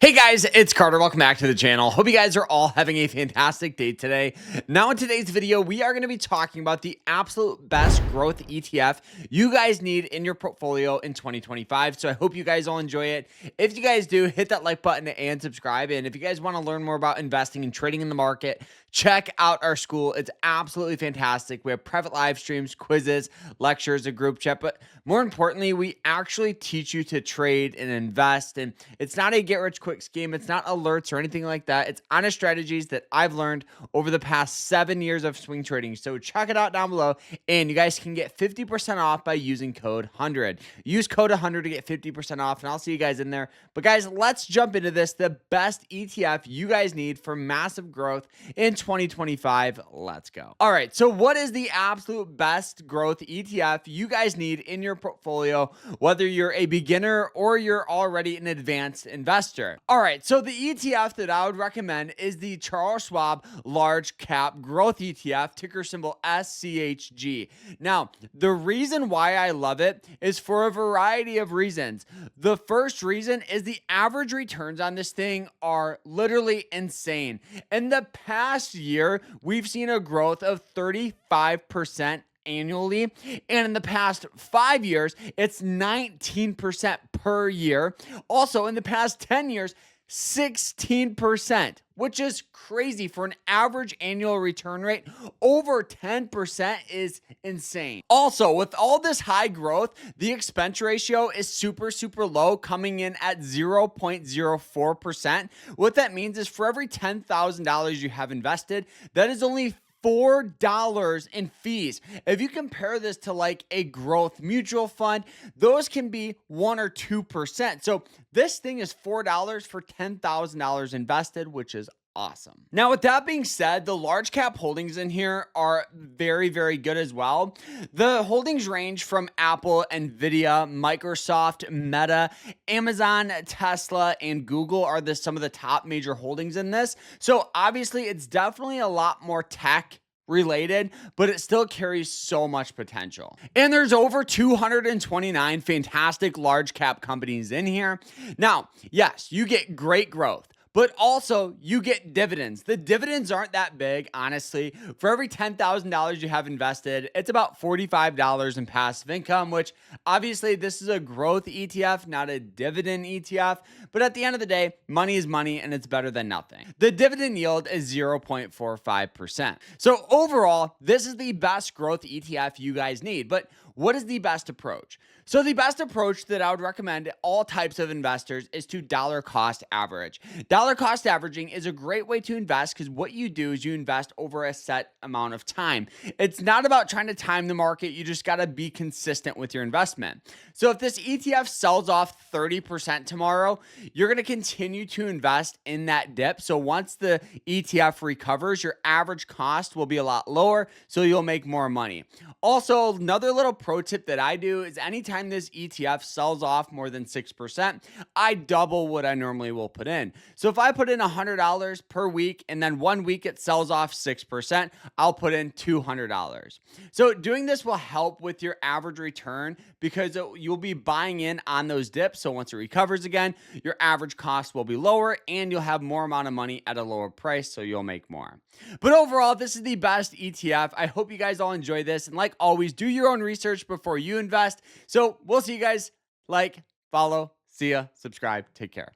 Hey guys, it's Carter. Welcome back to the channel. Hope you guys are all having a fantastic day today. Now in today's video, we are going to be talking about the absolute best growth ETF you guys need in your portfolio in 2025. So I hope you guys all enjoy it. If you guys do, hit that like button and subscribe. And if you guys want to learn more about investing and trading in the market, check out our school. It's absolutely fantastic. We have private live streams, quizzes, lectures, a group chat, but more importantly, we actually teach you to trade and invest. And it's not a get rich quick scheme. It's not alerts or anything like that. It's honest strategies that I've learned over the past 7 years of swing trading. So check it out down below, and you guys can get 50% off by using code 100. Use code 100 to get 50% off, and I'll see you guys in there. But guys, let's jump into this. The best ETF you guys need for massive growth in 2025. Let's go. All right. So what is the absolute best growth ETF you guys need in your portfolio, whether you're a beginner or you're already an advanced investor? All right. So the ETF that I would recommend is the Charles Schwab Large Cap Growth ETF, ticker symbol SCHG. Now, the reason why I love it is for a variety of reasons. The first reason is the average returns on this thing are literally insane. In the past year, we've seen a growth of 35% annually, and in the past 5 years, it's 19% per year. Also, in the past 10 years, 16%, which is crazy. For an average annual return rate over 10% is insane. Also, with all this high growth, the expense ratio is super low, coming in at 0.04%. What that means is for every $10,000 you have invested, that is only $4 in fees. If you compare this to like a growth mutual fund, those can be 1 or 2%. So this thing is $4 for $10,000 invested, which is awesome. Now, with that being said, the large cap holdings in here are very good as well. The holdings range from Apple, Nvidia, Microsoft, Meta, Amazon, Tesla, and Google are some of the top major holdings in this. So obviously it's definitely a lot more tech related, but it still carries so much potential. And there's over 229 fantastic large cap companies in here. Now, yes, you get great growth, but also you get dividends. The dividends aren't that big, honestly. For every $10,000 you have invested, it's about $45 in passive income, which obviously this is a growth ETF, not a dividend ETF. But at the end of the day, money is money and it's better than nothing. The dividend yield is 0.45%. So overall, this is the best growth ETF you guys need. But what is the best approach? So the best approach that I would recommend to all types of investors is to dollar cost average. Dollar cost averaging is a great way to invest because what you do is you invest over a set amount of time. It's not about trying to time the market. You just got to be consistent with your investment. So if this ETF sells off 30% tomorrow, you're going to continue to invest in that dip. So once the ETF recovers, your average cost will be a lot lower, so you'll make more money. Also, another little pro tip that I do is anytime this ETF sells off more than 6%, I double what I normally will put in. So if I put in $100 per week and then 1 week it sells off 6%, I'll put in $200. So doing this will help with your average return because you'll be buying in on those dips. So once it recovers again, your average cost will be lower and you'll have more amount of money at a lower price, so you'll make more. But overall, this is the best ETF. I hope you guys all enjoy this. And like always, do your own research before you invest. So we'll see you guys. Like, follow, see ya, subscribe, take care.